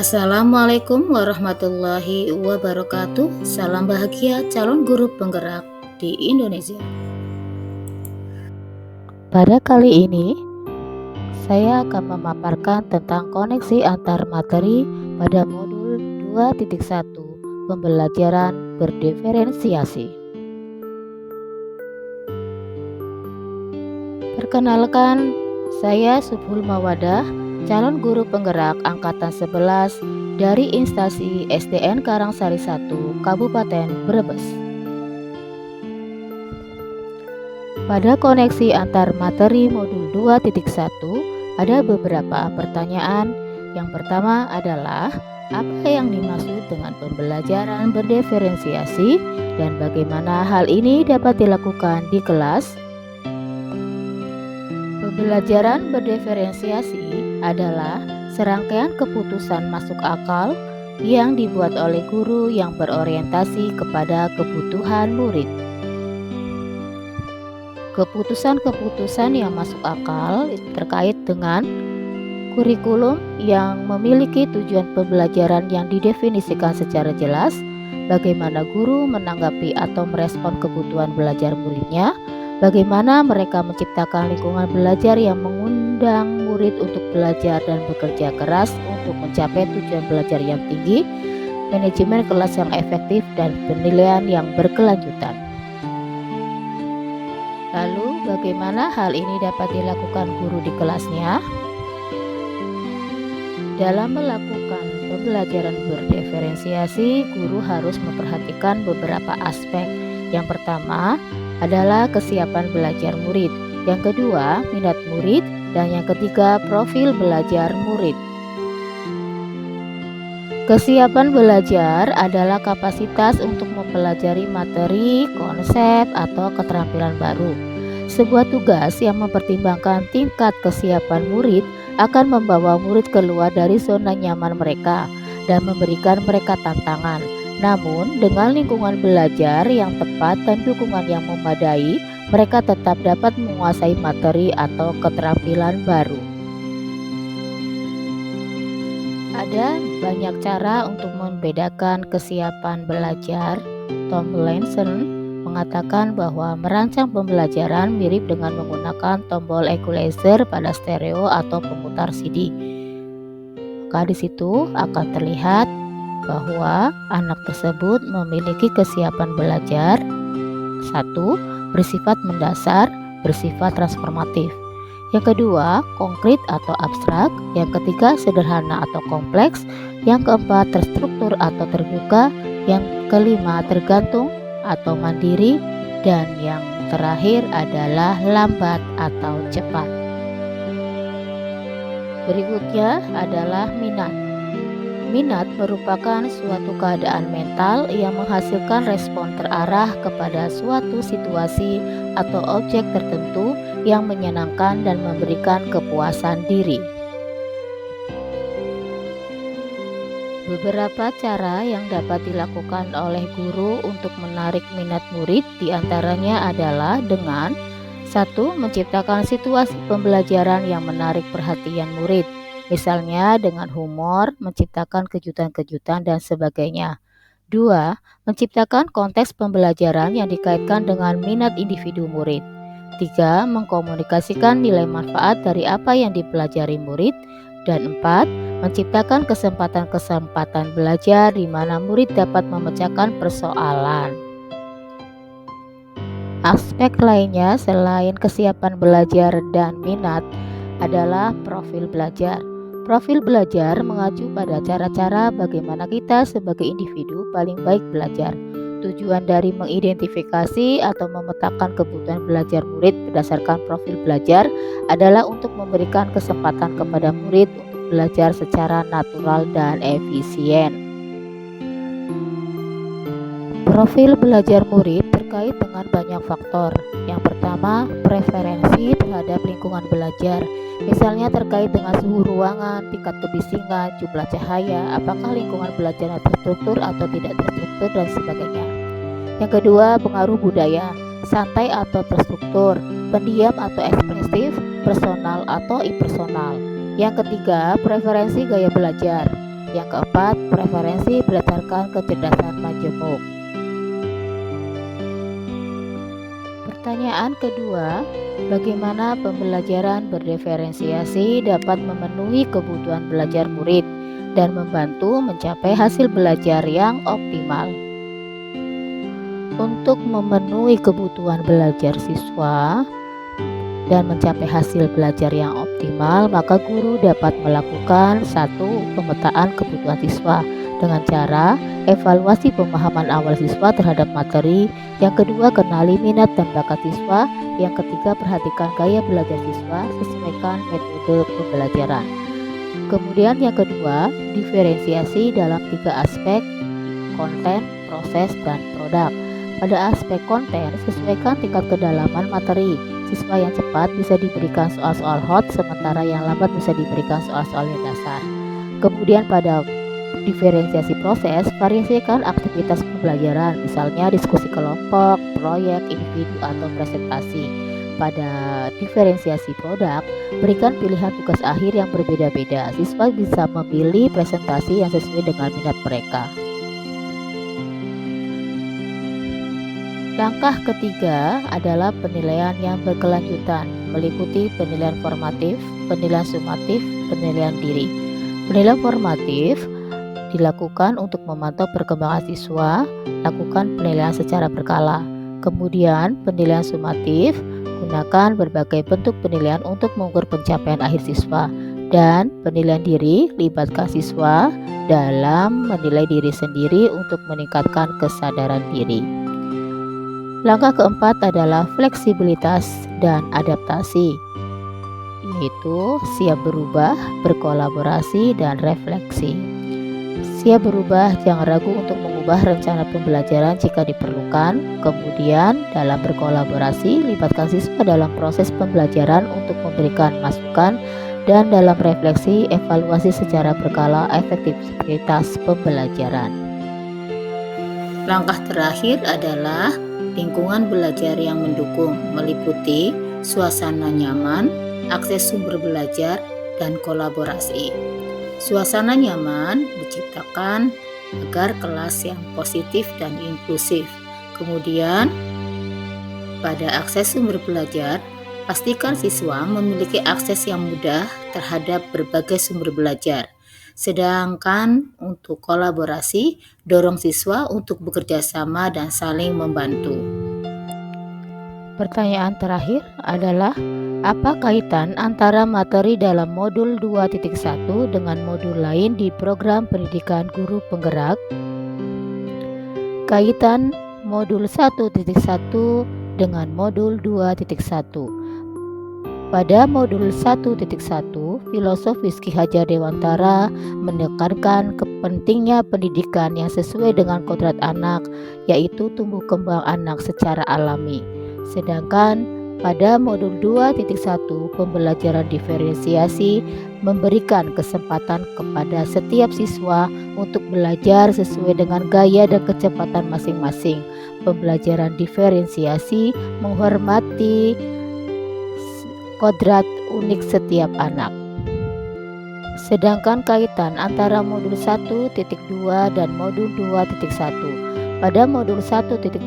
Assalamualaikum warahmatullahi wabarakatuh. Salam bahagia calon guru penggerak di Indonesia. Pada kali ini, saya akan memaparkan tentang koneksi antar materi pada modul 2.1 pembelajaran berdiferensiasi. Perkenalkan, saya Subhul Mawadah, calon guru penggerak angkatan 11 dari instansi SDN Karangsari 1, Kabupaten Brebes. Pada koneksi antar materi modul 2.1 ada beberapa pertanyaan. Yang pertama adalah apa yang dimaksud dengan pembelajaran berdiferensiasi dan bagaimana hal ini dapat dilakukan di kelas? Pembelajaran berdiferensiasi adalah serangkaian keputusan masuk akal yang dibuat oleh guru yang berorientasi kepada kebutuhan murid. Keputusan-keputusan yang masuk akal terkait dengan kurikulum yang memiliki tujuan pembelajaran yang didefinisikan secara jelas, bagaimana guru menanggapi atau merespon kebutuhan belajar muridnya, bagaimana mereka menciptakan lingkungan belajar yang mengundang murid untuk belajar dan bekerja keras untuk mencapai tujuan belajar yang tinggi, manajemen kelas yang efektif, dan penilaian yang berkelanjutan. Lalu, bagaimana hal ini dapat dilakukan guru di kelasnya? Dalam melakukan pembelajaran berdiferensiasi, guru harus memperhatikan beberapa aspek. Yang pertama adalah kesiapan belajar murid, yang kedua minat murid, dan yang ketiga profil belajar murid. Kesiapan belajar adalah kapasitas untuk mempelajari materi, konsep, atau keterampilan baru. Sebuah tugas yang mempertimbangkan tingkat kesiapan murid akan membawa murid keluar dari zona nyaman mereka dan memberikan mereka tantangan. Namun, dengan lingkungan belajar yang tepat dan dukungan yang memadai, mereka tetap dapat menguasai materi atau keterampilan baru. Ada banyak cara untuk membedakan kesiapan belajar. Tom Lenson mengatakan bahwa merancang pembelajaran mirip dengan menggunakan tombol equalizer pada stereo atau pemutar CD. Maka di situ akan terlihat bahwa anak tersebut memiliki kesiapan belajar. 1. Bersifat mendasar, bersifat transformatif. Yang kedua, konkret atau abstrak. Yang ketiga, sederhana atau kompleks. Yang keempat, terstruktur atau terbuka. Yang kelima, tergantung atau mandiri. Dan yang terakhir adalah lambat atau cepat. Berikutnya adalah minat. Minat merupakan suatu keadaan mental yang menghasilkan respon terarah kepada suatu situasi atau objek tertentu yang menyenangkan dan memberikan kepuasan diri. Beberapa cara yang dapat dilakukan oleh guru untuk menarik minat murid diantaranya adalah dengan 1. Menciptakan situasi pembelajaran yang menarik perhatian murid. Misalnya dengan humor, menciptakan kejutan-kejutan, dan sebagainya. 2. Menciptakan konteks pembelajaran yang dikaitkan dengan minat individu murid. 3. Mengkomunikasikan nilai manfaat dari apa yang dipelajari murid. Dan 4. Menciptakan kesempatan-kesempatan belajar di mana murid dapat memecahkan persoalan. Aspek lainnya selain kesiapan belajar dan minat adalah profil belajar. Profil belajar mengacu pada cara-cara bagaimana kita sebagai individu paling baik belajar. Tujuan dari mengidentifikasi atau memetakan kebutuhan belajar murid berdasarkan profil belajar adalah untuk memberikan kesempatan kepada murid untuk belajar secara natural dan efisien. Profil belajar murid terkait dengan banyak faktor. Yang pertama, preferensi terhadap lingkungan belajar. Misalnya terkait dengan suhu ruangan, tingkat kebisingan, jumlah cahaya, apakah lingkungan belajar terstruktur atau tidak terstruktur, dan sebagainya. Yang kedua, pengaruh budaya, santai atau terstruktur, pendiam atau ekspresif, personal atau impersonal. Yang ketiga, preferensi gaya belajar. Yang keempat, preferensi berdasarkan kecerdasan majemuk. Pertanyaan kedua, bagaimana pembelajaran berdiferensiasi dapat memenuhi kebutuhan belajar murid dan membantu mencapai hasil belajar yang optimal? Untuk memenuhi kebutuhan belajar siswa dan mencapai hasil belajar yang optimal, maka guru dapat melakukan satu, pemetaan kebutuhan siswa dengan cara evaluasi pemahaman awal siswa terhadap materi. Yang kedua, kenali minat dan bakat siswa. Yang ketiga, perhatikan gaya belajar siswa, sesuaikan metode pembelajaran. Kemudian yang kedua, diferensiasi dalam 3 aspek: konten, proses, dan produk. Pada aspek konten, sesuaikan tingkat kedalaman materi. Siswa yang cepat bisa diberikan soal-soal hot, sementara yang lambat bisa diberikan soal-soal yang dasar. Kemudian pada diferensiasi proses, variasikan aktivitas pembelajaran, misalnya diskusi kelompok, proyek, individu, atau presentasi. Pada diferensiasi produk, berikan pilihan tugas akhir yang berbeda-beda. Siswa bisa memilih presentasi yang sesuai dengan minat mereka. Langkah ketiga adalah penilaian yang berkelanjutan, meliputi penilaian formatif, penilaian sumatif, penilaian diri. Penilaian formatif dilakukan untuk memantau perkembangan siswa, lakukan penilaian secara berkala. Kemudian penilaian sumatif, gunakan berbagai bentuk penilaian untuk mengukur pencapaian akhir siswa. Dan penilaian diri, libatkan siswa dalam menilai diri sendiri untuk meningkatkan kesadaran diri. Langkah keempat adalah fleksibilitas dan adaptasi, yaitu siap berubah, berkolaborasi, dan refleksi. Siap berubah, jangan ragu untuk mengubah rencana pembelajaran jika diperlukan. Kemudian dalam berkolaborasi, libatkan siswa dalam proses pembelajaran untuk memberikan masukan, dan dalam refleksi, evaluasi secara berkala efektivitas pembelajaran. Langkah terakhir adalah lingkungan belajar yang mendukung, meliputi suasana nyaman, akses sumber belajar, dan kolaborasi. Suasana nyaman diciptakan agar kelas yang positif dan inklusif. Kemudian, pada akses sumber belajar, pastikan siswa memiliki akses yang mudah terhadap berbagai sumber belajar. Sedangkan untuk kolaborasi, dorong siswa untuk bekerja sama dan saling membantu. Pertanyaan terakhir adalah, apa kaitan antara materi dalam modul 2.1 dengan modul lain di program pendidikan guru penggerak? Kaitan modul 1.1 dengan modul 2.1. Pada modul 1.1, filosofis Ki Hajar Dewantara menekankan pentingnya pendidikan yang sesuai dengan kodrat anak, yaitu tumbuh kembang anak secara alami. Sedangkan pada modul 2.1, pembelajaran diferensiasi memberikan kesempatan kepada setiap siswa untuk belajar sesuai dengan gaya dan kecepatan masing-masing. Pembelajaran diferensiasi menghormati kodrat unik setiap anak. Sedangkan kaitan antara modul 1.2 dan modul 2.1. Pada modul 1.2,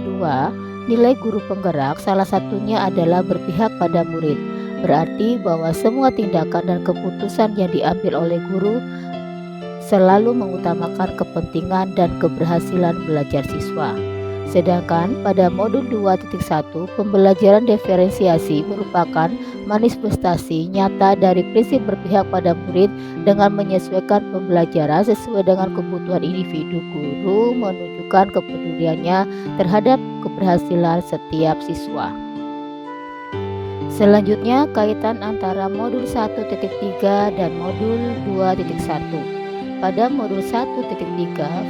nilai guru penggerak salah satunya adalah berpihak pada murid. Berarti bahwa semua tindakan dan keputusan yang diambil oleh guru selalu mengutamakan kepentingan dan keberhasilan belajar siswa. Sedangkan pada modul 2.1, pembelajaran diferensiasi merupakan manifestasi nyata dari prinsip berpihak pada murid dengan menyesuaikan pembelajaran sesuai dengan kebutuhan individu. Guru menunjukkan kepeduliannya terhadap keberhasilan setiap siswa. Selanjutnya, kaitan antara modul 1.3 dan modul 2.1. Pada modul 1.3,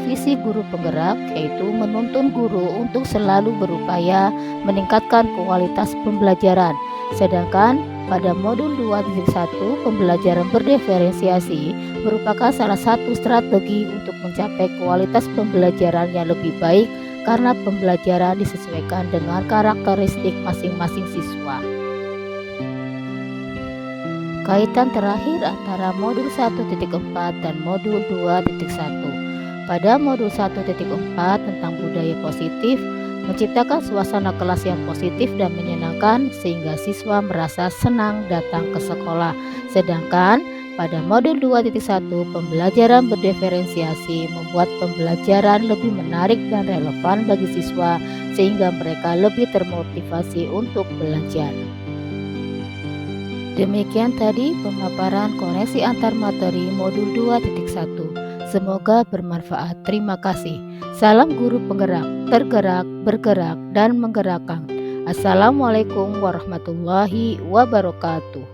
visi guru penggerak yaitu menuntun guru untuk selalu berupaya meningkatkan kualitas pembelajaran. Sedangkan pada modul 2.1, pembelajaran berdiferensiasi merupakan salah satu strategi untuk mencapai kualitas pembelajaran yang lebih baik karena pembelajaran disesuaikan dengan karakteristik masing-masing siswa. Kaitan terakhir antara modul 1.4 dan modul 2.1. Pada modul 1.4 tentang budaya positif, menciptakan suasana kelas yang positif dan menyenangkan sehingga siswa merasa senang datang ke sekolah. Sedangkan pada modul 2.1 pembelajaran berdiferensiasi membuat pembelajaran lebih menarik dan relevan bagi siswa sehingga mereka lebih termotivasi untuk belajar. Demikian tadi pemaparan koneksi antar materi modul 2.1. Semoga bermanfaat. Terima kasih. Salam guru penggerak, tergerak, bergerak, dan menggerakkan. Assalamualaikum warahmatullahi wabarakatuh.